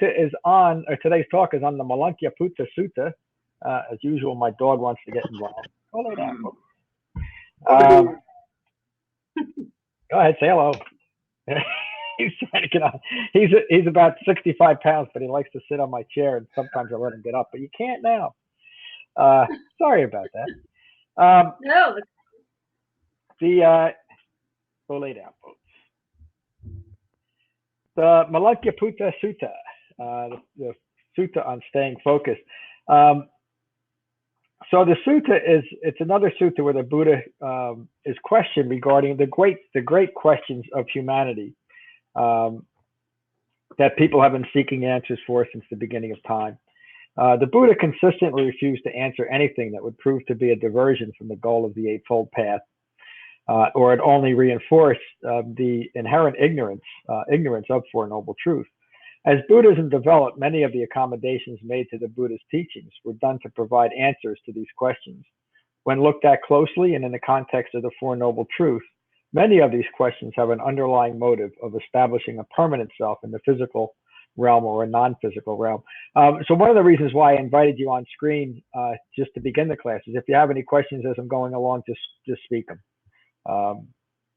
is on, or today's talk is on the Malunkyaputta Sutta. As usual, my dog wants to get involved. Go lay down. Go ahead, say hello. He's trying to get on. He's about 65 pounds, but he likes to sit on my chair, and sometimes I let him get up, but you can't now. Sorry about that. No. Go lay down, folks. The Malunkyaputta Sutta, the sutta on staying focused. So the sutta it's another sutta where the Buddha is questioned regarding the great questions of humanity that people have been seeking answers for since the beginning of time. The Buddha consistently refused to answer anything that would prove to be a diversion from the goal of the Eightfold Path, or it only reinforced the inherent ignorance of Four Noble Truths. As Buddhism developed, many of the accommodations made to the Buddha's teachings were done to provide answers to these questions. When looked at closely and in the context of the Four Noble Truths, many of these questions have an underlying motive of establishing a permanent self in the physical realm or a non-physical realm. So one of the reasons why I invited you on screen just to begin the class is if you have any questions as I'm going along, just speak them.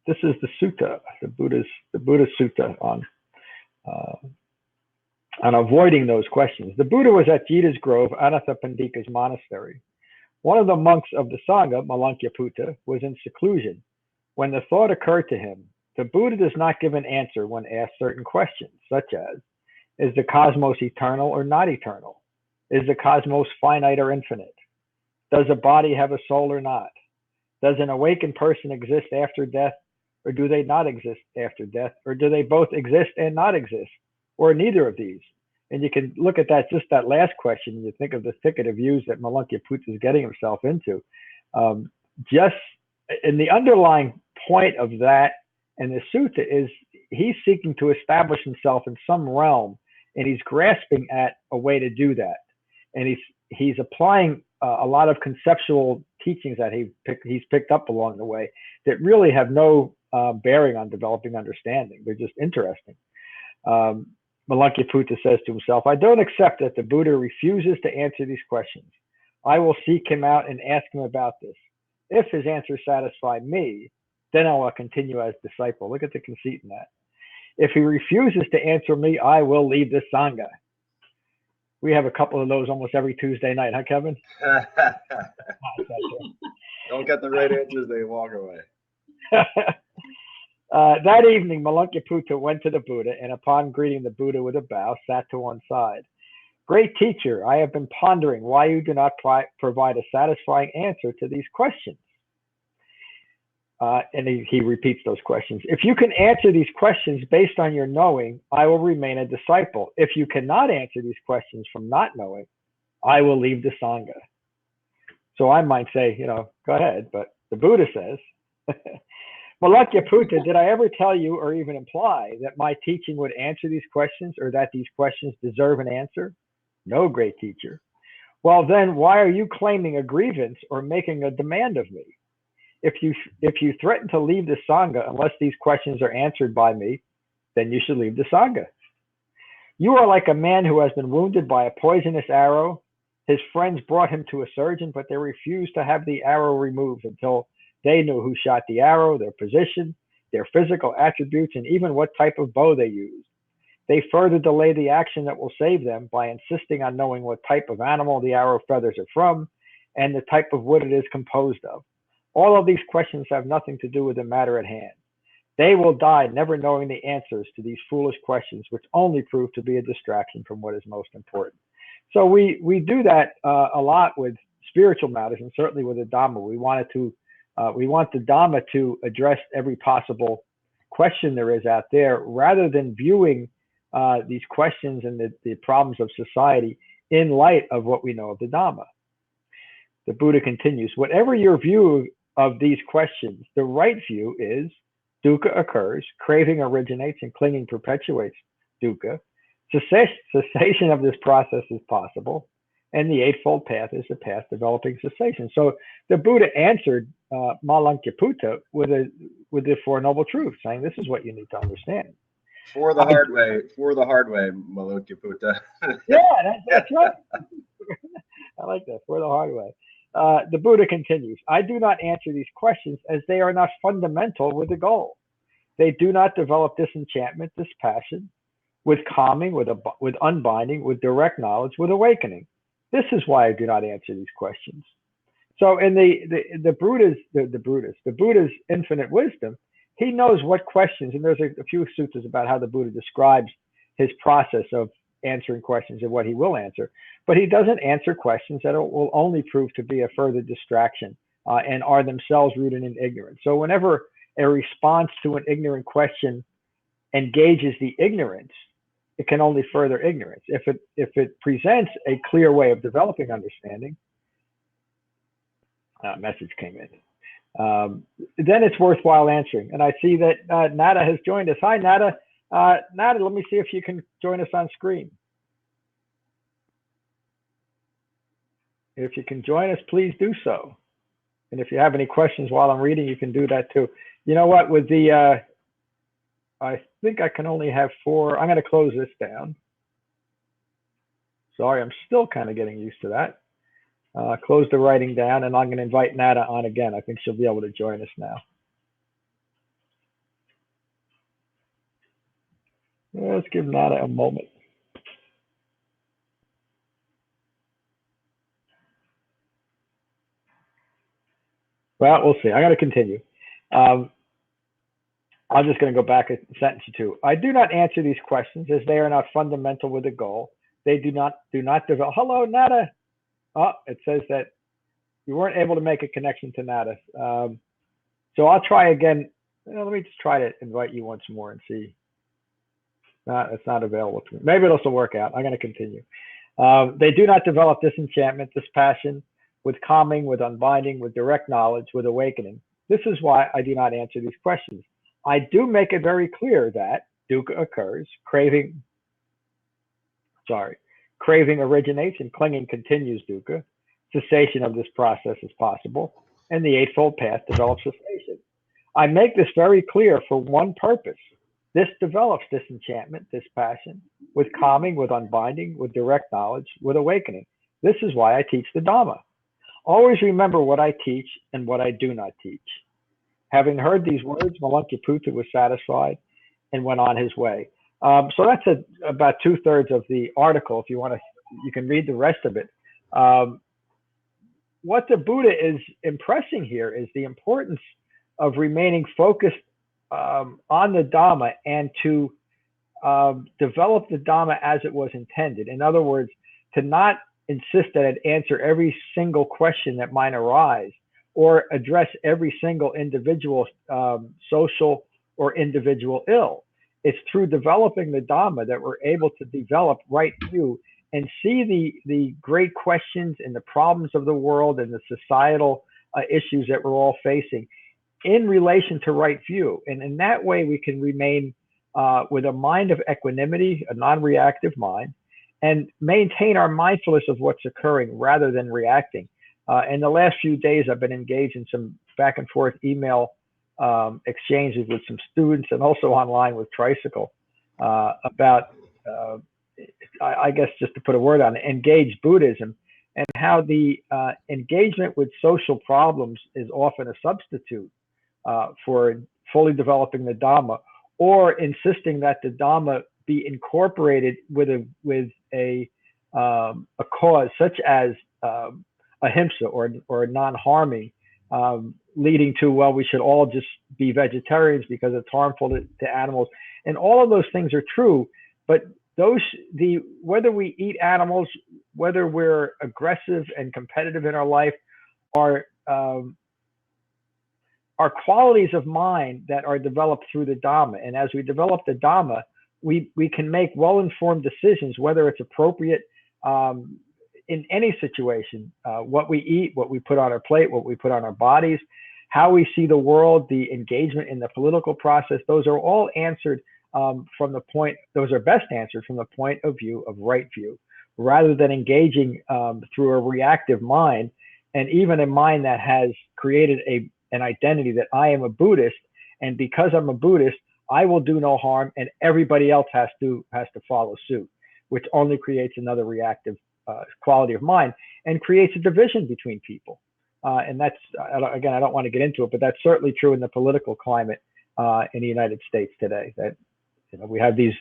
This is the sutta, the Buddha's sutta on avoiding those questions. The Buddha was at Jita's Grove, Anathapindika's monastery. One of the monks of the Sangha, Malunkyaputta, was in seclusion when the thought occurred to him, the Buddha does not give an answer when asked certain questions, such as, is the cosmos eternal or not eternal? Is the cosmos finite or infinite? Does a body have a soul or not? Does an awakened person exist after death, or do they not exist after death? Or do they both exist and not exist? Or neither of these? And you can look at that, just that last question, and you think of the thicket of views that Malunkyaputta is getting himself into. Just in the underlying point of that and the sutta is he's seeking to establish himself in some realm, and he's grasping at a way to do that. And he's applying a lot of conceptual teachings that he's picked up along the way that really have no bearing on developing understanding. They're just interesting. Malunkyaputta says to himself, I don't accept that the Buddha refuses to answer these questions. I will seek him out and ask him about this. If his answers satisfy me, then I will continue as disciple. Look at the conceit in that. If he refuses to answer me, I will leave the Sangha. We have a couple of those almost every Tuesday night, huh, Kevin? Don't get the right answers, they walk away. That evening, Malunkyaputta went to the Buddha, and upon greeting the Buddha with a bow, sat to one side. Great teacher, I have been pondering why you do not provide a satisfying answer to these questions. And he repeats those questions. If you can answer these questions based on your knowing, I will remain a disciple. If you cannot answer these questions from not knowing, I will leave the Sangha. So I might say, go ahead, but the Buddha says, Malunkyaputta, did I ever tell you or even imply that my teaching would answer these questions or that these questions deserve an answer? No, great teacher. Well, then why are you claiming a grievance or making a demand of me? If you threaten to leave the Sangha unless these questions are answered by me, then you should leave the Sangha. You are like a man who has been wounded by a poisonous arrow. His friends brought him to a surgeon, but they refused to have the arrow removed until they knew who shot the arrow, their position, their physical attributes, and even what type of bow they used. They further delay the action that will save them by insisting on knowing what type of animal the arrow feathers are from and the type of wood it is composed of. All of these questions have nothing to do with the matter at hand. They will die never knowing the answers to these foolish questions, which only prove to be a distraction from what is most important. So we do that a lot with spiritual matters, and certainly with the Dhamma. We want the Dhamma to address every possible question there is out there, rather than viewing these questions and the problems of society in light of what we know of the Dhamma. The Buddha continues, whatever your view of these questions, the right view is dukkha occurs, craving originates, and clinging perpetuates dukkha. Cessation of this process is possible, and the Eightfold Path is the path developing cessation. So the Buddha answered Malunkyaputta with the Four Noble Truths, saying this is what you need to understand. For the hard way. For the hard way, Malunkyaputta. Yeah, that's right. I like that. For the hard way. The Buddha continues, I do not answer these questions as they are not fundamental with the goal. They do not develop disenchantment, dispassion, with calming, with unbinding, with direct knowledge, with awakening. This is why I do not answer these questions. So in the Buddha's infinite wisdom, he knows what questions, and there's a few suttas about how the Buddha describes his process of answering questions and what he will answer, but he doesn't answer questions that will only prove to be a further distraction and are themselves rooted in ignorance. So whenever a response to an ignorant question engages the ignorance, it can only further ignorance. If it presents a clear way of developing understanding, message came in, then it's worthwhile answering. And I see that Nada has joined us. Hi, Nada. Nada, let me see if you can join us on screen. If you can join us, please do so. And if you have any questions while I'm reading, you can do that too. You know what, with the, I think I can only have 4. I'm going to close this down. Sorry, I'm still kind of getting used to that. Close the writing down, and I'm going to invite Nada on again. I think she'll be able to join us now. Let's give Nada a moment. Well, we'll see. I'm going to continue. I'm just going to go back a sentence or two. I do not answer these questions as they are not fundamental with the goal. They do not develop. Hello, Nada. Oh, it says that you weren't able to make a connection to Nada. So I'll try again. Let me just try to invite you once more and see. It's not available to me. Maybe it'll still work out. I'm going to continue. They do not develop disenchantment, dispassion, with calming, with unbinding, with direct knowledge, with awakening. This is why I do not answer these questions. I do make it very clear that dukkha occurs, craving originates, and clinging continues dukkha. Cessation of this process is possible, and the Eightfold Path develops cessation. I make this very clear for one purpose. This develops disenchantment, dispassion, with calming, with unbinding, with direct knowledge, with awakening. This is why I teach the Dhamma. Always remember what I teach and what I do not teach. Having heard these words, Malunkyaputta was satisfied and went on his way. So that's about 2/3 of the article. If you want to, you can read the rest of it. What the Buddha is impressing here is the importance of remaining focused on the Dhamma and to develop the Dhamma as it was intended. In other words, to not insist that it answer every single question that might arise or address every single individual social or individual ill. It's through developing the Dhamma that we're able to develop right view and see the great questions and the problems of the world and the societal issues that we're all facing in relation to right view. And in that way, we can remain with a mind of equanimity, a non-reactive mind, and maintain our mindfulness of what's occurring rather than reacting. In the last few days, I've been engaged in some back and forth email exchanges with some students and also online with Tricycle about, I guess, just to put a word on it, engaged Buddhism, and how the engagement with social problems is often a substitute for fully developing the Dhamma, or insisting that the Dhamma be incorporated with a cause such as ahimsa or non-harming, leading to, well, we should all just be vegetarians because it's harmful to animals. And all of those things are true, but whether we eat animals, whether we're aggressive and competitive in our life, are qualities of mind that are developed through the Dhamma. And as we develop the Dhamma, we can make well-informed decisions, whether it's appropriate in any situation, what we eat, what we put on our plate, what we put on our bodies, how we see the world, the engagement in the political process. Those are all answered those are best answered from the point of view of right view, rather than engaging through a reactive mind, and even a mind that has created an identity that I am a Buddhist, and because I'm a Buddhist, I will do no harm, and everybody else has to follow suit, which only creates another reactive quality of mind and creates a division between people. And that's, again, I don't want to get into it, but that's certainly true in the political climate in the United States today. That we have these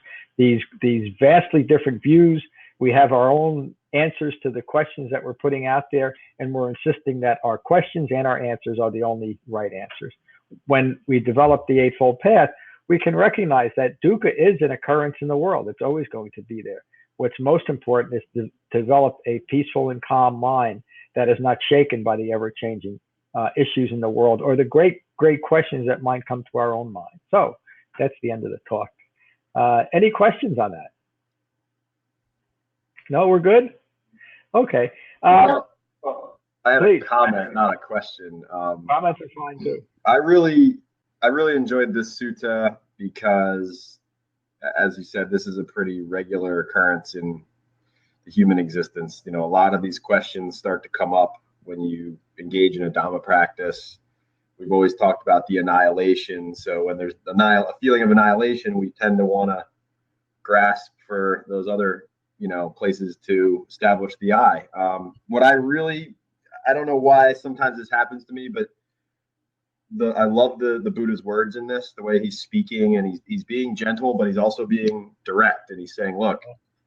vastly different views. We have our own answers to the questions that we're putting out there, and we're insisting that our questions and our answers are the only right answers. When we develop the Eightfold Path, we can recognize that dukkha is an occurrence in the world. It's always going to be there. What's most important is to develop a peaceful and calm mind that is not shaken by the ever-changing issues in the world or the great questions that might come to our own mind. So that's the end of the talk. Any questions on that? No, we're good? Okay. I have please. A comment, not a question. Comments are fine too. I really enjoyed this sutta because, as you said, this is a pretty regular occurrence in the human existence. A lot of these questions start to come up when you engage in a Dhamma practice. We've always talked about the annihilation. So when there's a feeling of annihilation, we tend to want to grasp for those other, places to establish the I. I don't know why sometimes this happens to me, but I love the Buddha's words in this, the way he's speaking, and he's being gentle, but he's also being direct, and he's saying, look,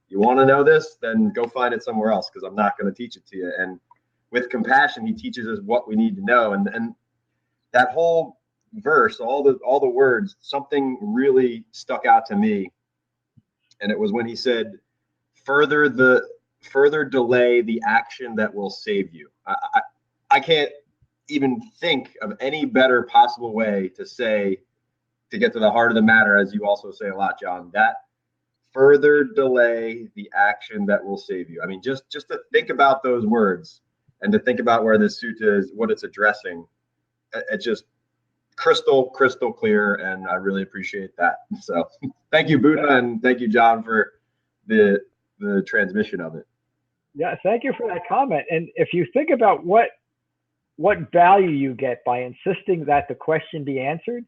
you want to know this, then go find it somewhere else, because I'm not going to teach it to you. And with compassion, he teaches us what we need to know. And that whole verse, all the words, something really stuck out to me. And it was when he said, further delay the action that will save you. I can't even think of any better possible way to get to the heart of the matter, as you also say a lot, John, that further delay the action that will save you. I mean, just to think about those words and to think about where this sutta is, what it's addressing, it's just crystal clear, and I really appreciate that. So thank you, Buddha, and thank you, John, for the transmission of it. Yeah, thank you for that comment. And if you think about what value you get by insisting that the question be answered,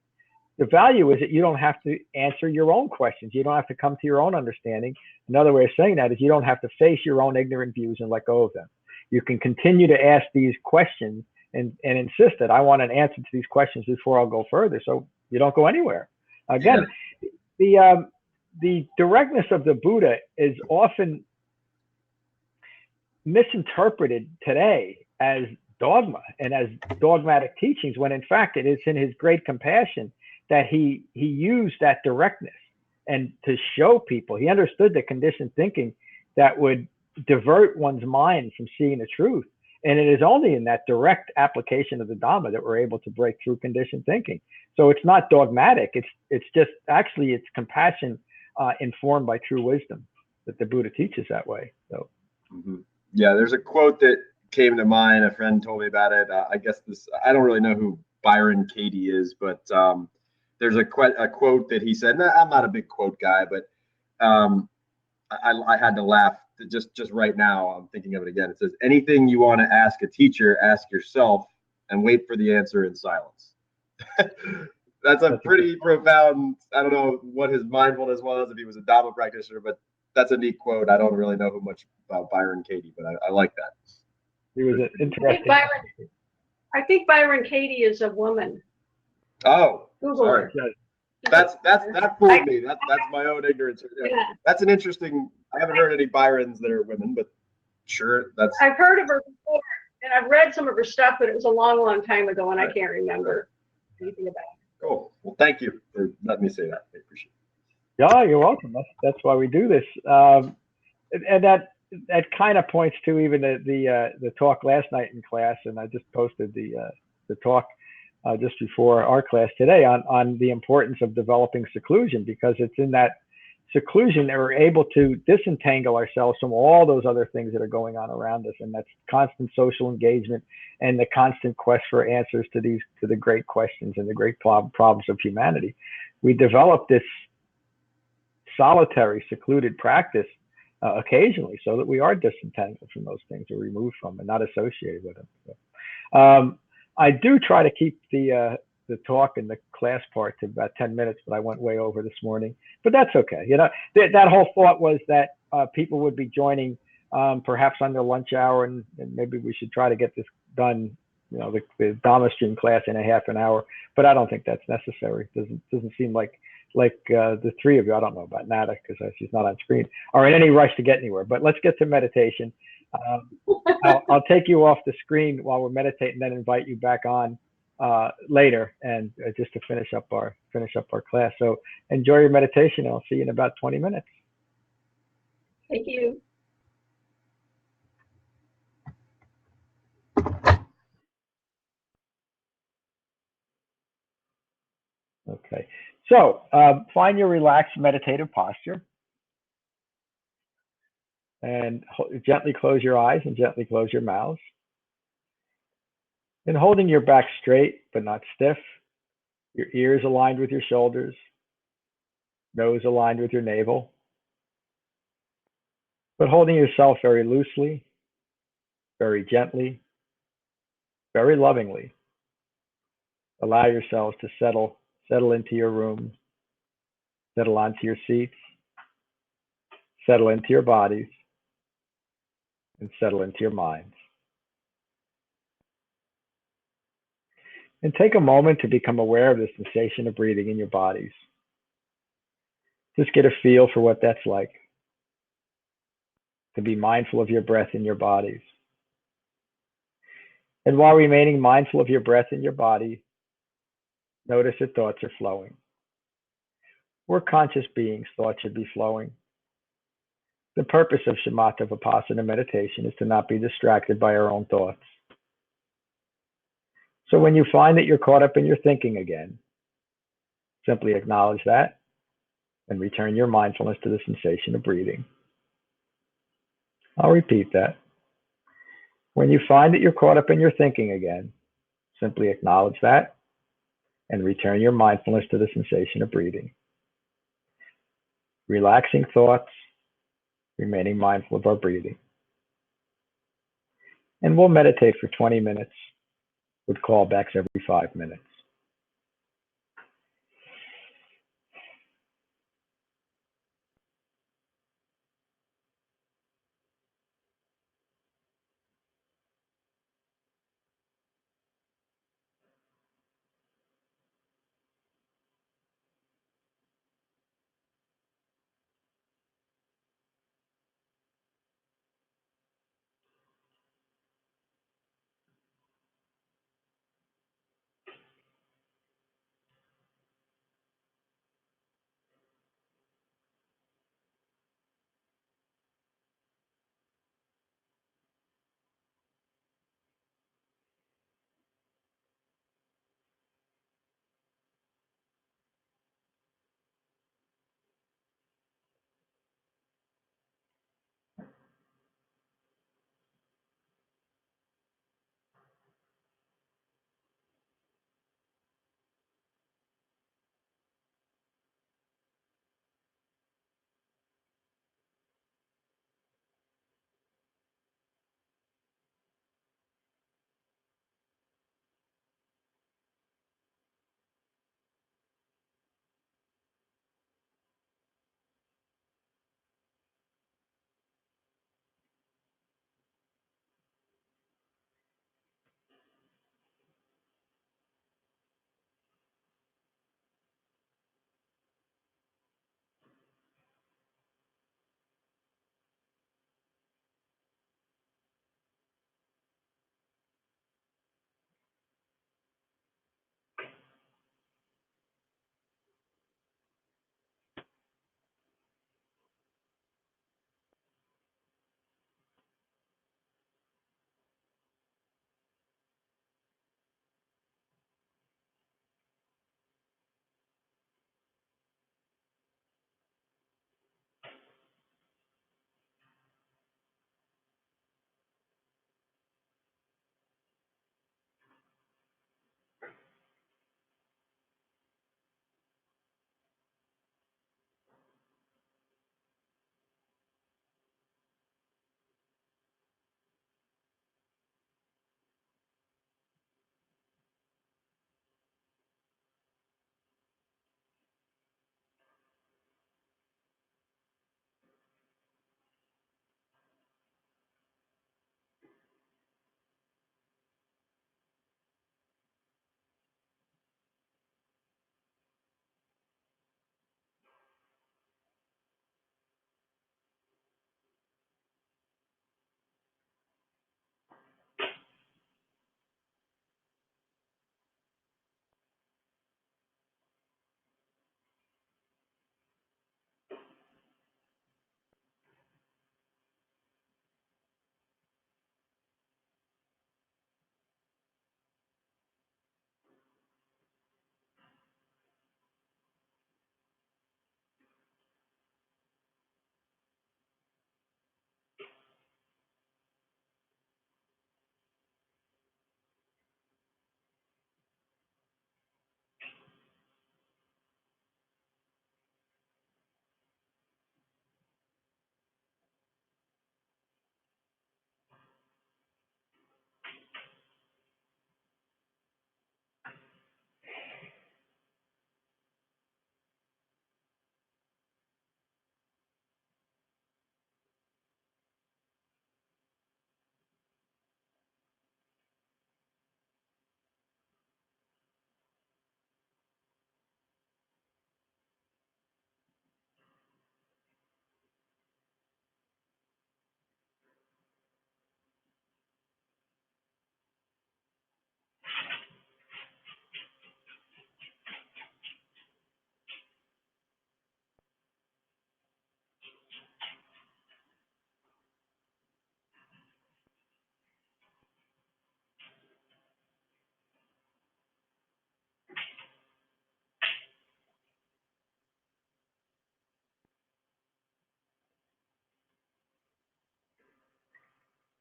the value is that you don't have to answer your own questions. You don't have to come to your own understanding. Another way of saying that is you don't have to face your own ignorant views and let go of them. You can continue to ask these questions and insist that I want an answer to these questions before I'll go further. So you don't go anywhere. Again, the directness of the Buddha is often misinterpreted today as dogma and as dogmatic teachings, when in fact it is in his great compassion that he used that directness and to show people. He understood the conditioned thinking that would divert one's mind from seeing the truth. And it is only in that direct application of the Dhamma that we're able to break through conditioned thinking. So it's not dogmatic. It's just actually it's compassion informed by true wisdom that the Buddha teaches that way. So, yeah, there's a quote that came to mind. A friend told me about it. I guess I don't really know who Byron Katie is, but there's a quote that he said. Nah, I'm not a big quote guy, but I had to laugh. Just right now, I'm thinking of it again. It says, anything you want to ask a teacher, ask yourself, and wait for the answer in silence. That's a pretty profound, I don't know what his mindfulness was, if he was a Dhamma practitioner, but that's a neat quote. I don't really know much about Byron Katie, but I like that. He was an interesting. I think Byron Katie is a woman. Oh, Google sorry. That fooled me. That's my own ignorance. Yeah. That's an interesting. I haven't heard any Byrons that are women, but sure, that's. I've heard of her before, and I've read some of her stuff, but it was a long time ago, and I can't remember anything about it. Cool. Well, thank you for letting me say that. I appreciate it. Yeah, you're welcome. That's why we do this, and that kind of points to even the talk last night in class, and I just posted the talk just before our class today on the importance of developing seclusion, because it's in that seclusion that we're able to disentangle ourselves from all those other things that are going on around us, and that's constant social engagement and the constant quest for answers to the great questions and the great problems of humanity. We develop this solitary, secluded practice occasionally so that we are disentangled from those things, or removed from and not associated with them. So, I do try to keep the the talk and the class part to about 10 minutes, but I went way over this morning. But that's okay. You know, that whole thought was that people would be joining perhaps on their lunch hour, and maybe we should try to get this done, you know, the Dharma stream class in a half an hour. But I don't think that's necessary. Doesn't seem like the three of you, I don't know about Nada because she's not on screen, are in any rush to get anywhere. But let's get to meditation. I'll take you off the screen while we're meditating, then invite you back on later, and just to finish up our class. So enjoy your meditation. I'll see you in about 20 minutes. Thank you. Okay, so find your relaxed meditative posture, and gently close your eyes and gently close your mouths. And holding your back straight but not stiff, your ears aligned with your shoulders, nose aligned with your navel, but holding yourself very loosely, very gently, very lovingly. Allow yourselves to settle into your room, settle onto your seats, settle into your bodies, and settle into your minds. And take a moment to become aware of the sensation of breathing in your bodies. Just get a feel for what that's like. To be mindful of your breath in your bodies. And while remaining mindful of your breath in your body, notice that thoughts are flowing. We're conscious beings, thoughts should be flowing. The purpose of shamatha vipassana meditation is to not be distracted by our own thoughts. So when you find that you're caught up in your thinking again, simply acknowledge that and return your mindfulness to the sensation of breathing. I'll repeat that. When you find that you're caught up in your thinking again, simply acknowledge that and return your mindfulness to the sensation of breathing. Relaxing thoughts, remaining mindful of our breathing. And we'll meditate for 20 minutes with callbacks every 5 minutes.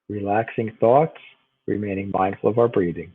Relaxing thoughts, remaining mindful of our breathing.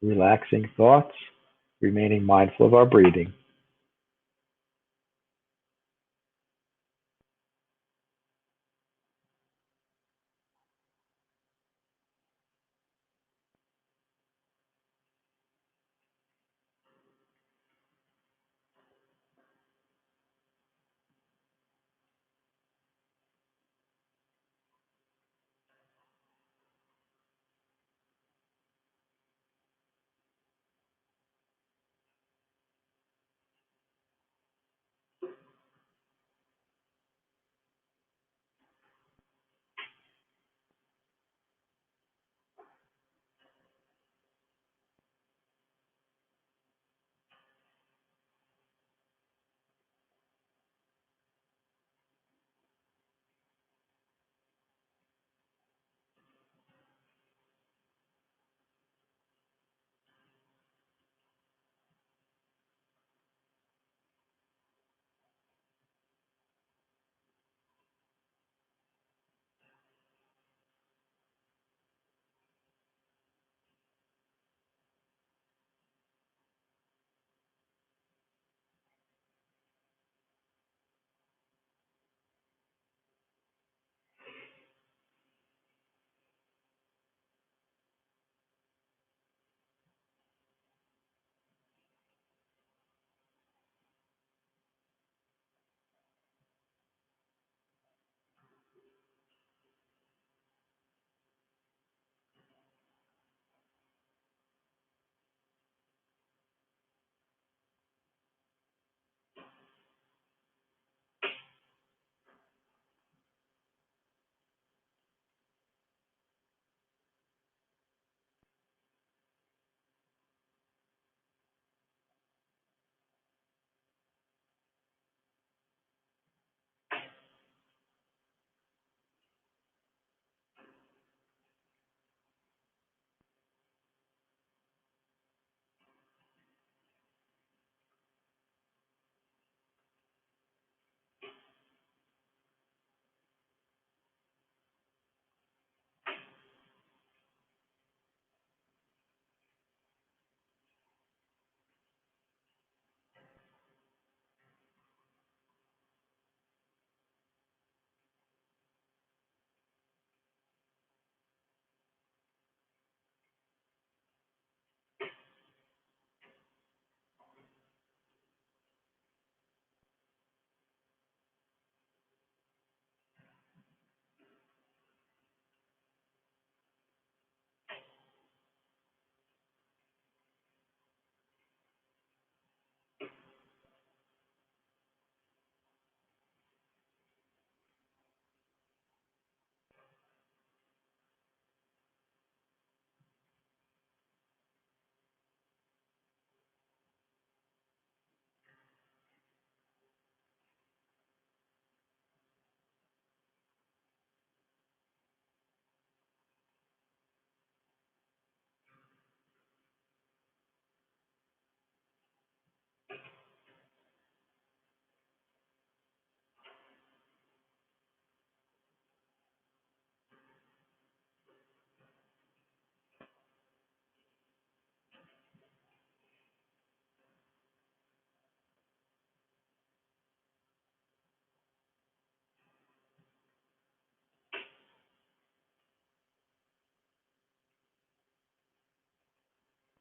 Relaxing thoughts, remaining mindful of our breathing.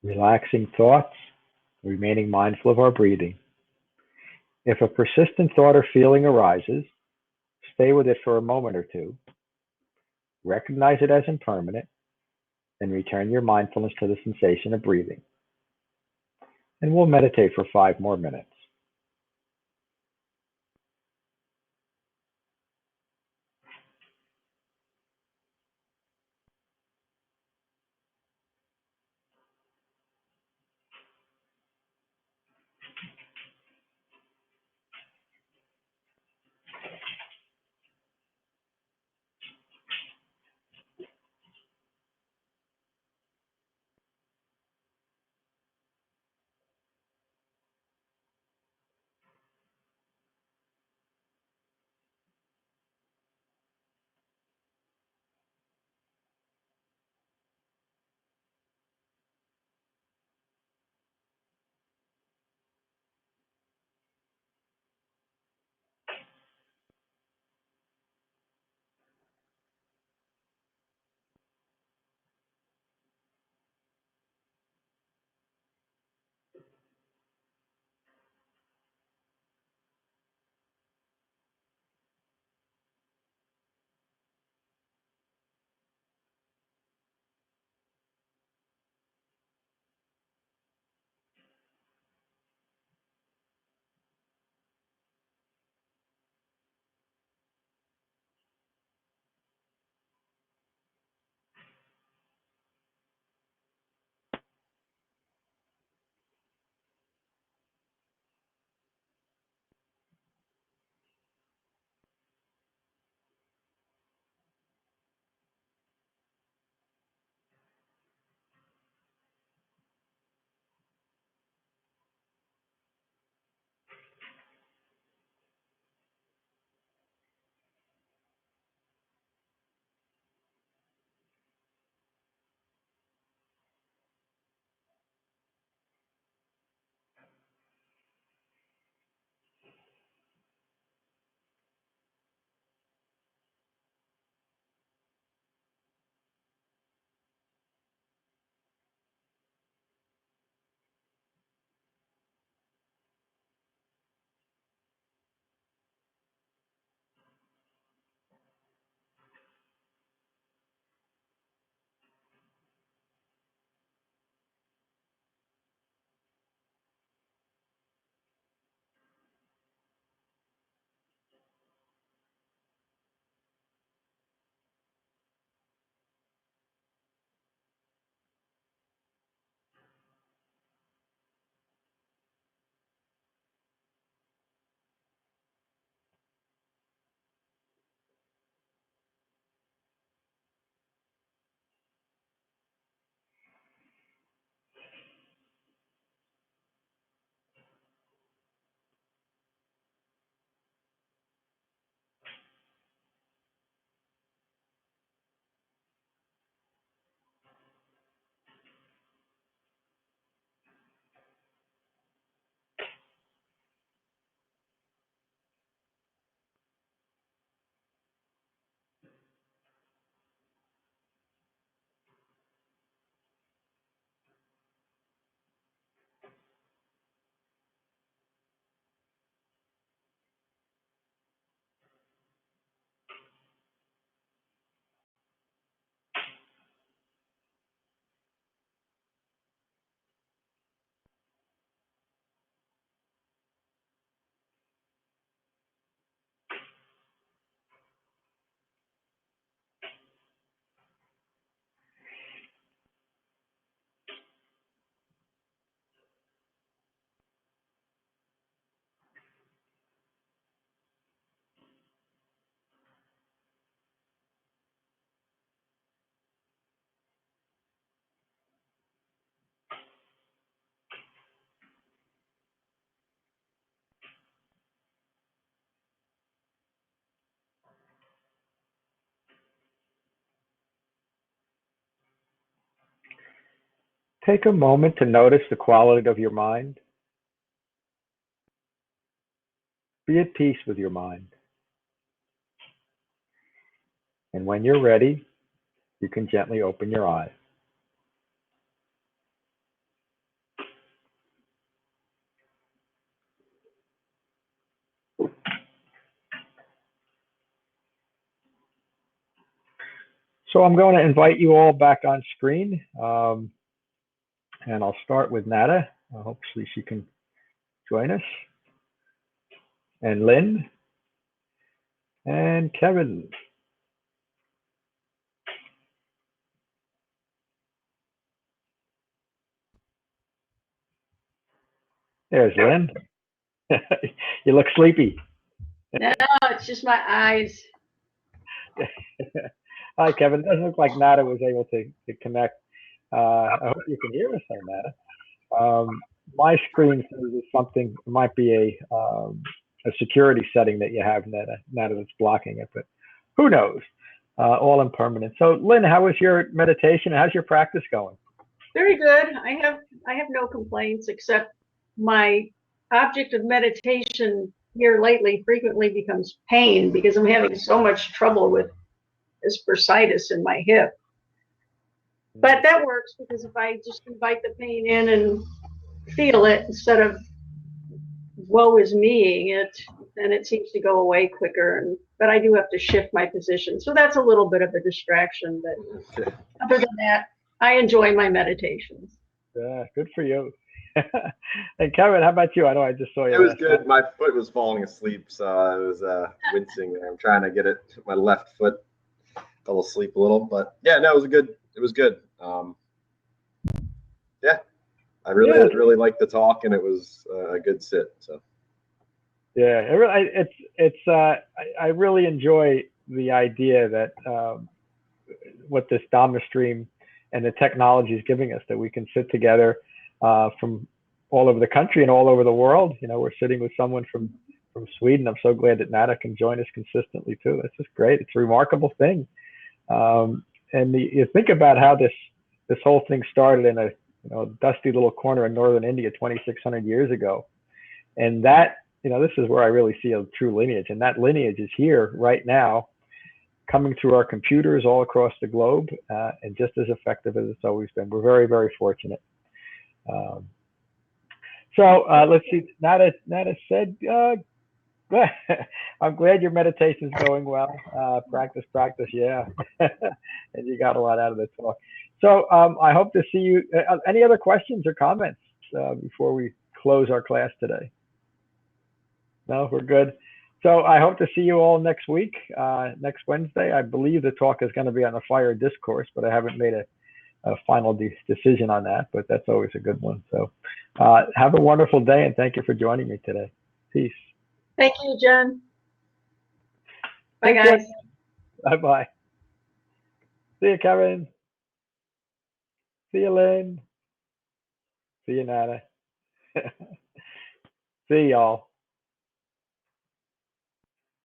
Relaxing thoughts, remaining mindful of our breathing. If a persistent thought or feeling arises, stay with it for a moment or two, recognize it as impermanent, and return your mindfulness to the sensation of breathing. And we'll meditate for 5 more minutes. Take a moment to notice the quality of your mind. Be at peace with your mind. And when you're ready, you can gently open your eyes. So I'm going to invite you all back on screen. And I'll start with Nada. Hopefully she can join us. And Lynn. And Kevin. There's Lynn. You look sleepy. No, it's just my eyes. Hi, Kevin. It doesn't look like Nada was able to connect. I hope you can hear us on Nada. My screen says something, it might be a security setting that you have, Nada that's blocking it, but who knows? All impermanent. So, Lynn, how was your meditation? How's your practice going? Very good. I have no complaints, except my object of meditation here lately frequently becomes pain because I'm having so much trouble with this bursitis in my hip. But that works because if I just invite the pain in and feel it instead of woe is me-ing it, then it seems to go away quicker. But I do have to shift my position. So that's a little bit of a distraction. But other than that, I enjoy my meditations. Yeah, good for you. And Kevin, how about you? I know I just saw you. It was good. My foot was falling asleep, so I was wincing there. I'm trying to get it. My left foot fell asleep a little, but yeah, no, it was good. It was good. Yeah, I really liked the talk, and it was a good sit. So yeah, I really enjoy the idea that what this Dhamma stream and the technology is giving us, that we can sit together from all over the country and all over the world. You know, we're sitting with someone from Sweden. I'm so glad that Nada can join us consistently too. That's just great. It's a remarkable thing. And you think about how this whole thing started in a dusty little corner in northern India 2,600 years ago, and that this is where I really see a true lineage, and that lineage is here right now, coming through our computers all across the globe, and just as effective as it's always been. We're very, very fortunate. So let's see. Nada said, I'm glad your meditation's going well. Practice, yeah. And you got a lot out of the talk. So I hope to see you. Any other questions or comments before we close our class today? No, we're good. So I hope to see you all next week, next Wednesday. I believe the talk is going to be on the fire discourse, but I haven't made a final decision on that, but that's always a good one. So have a wonderful day, and thank you for joining me today. Peace. Thank you, Jen. Bye, guys. Bye-bye. See you, Kevin. See you, Lynn. See you, Nada. See y'all.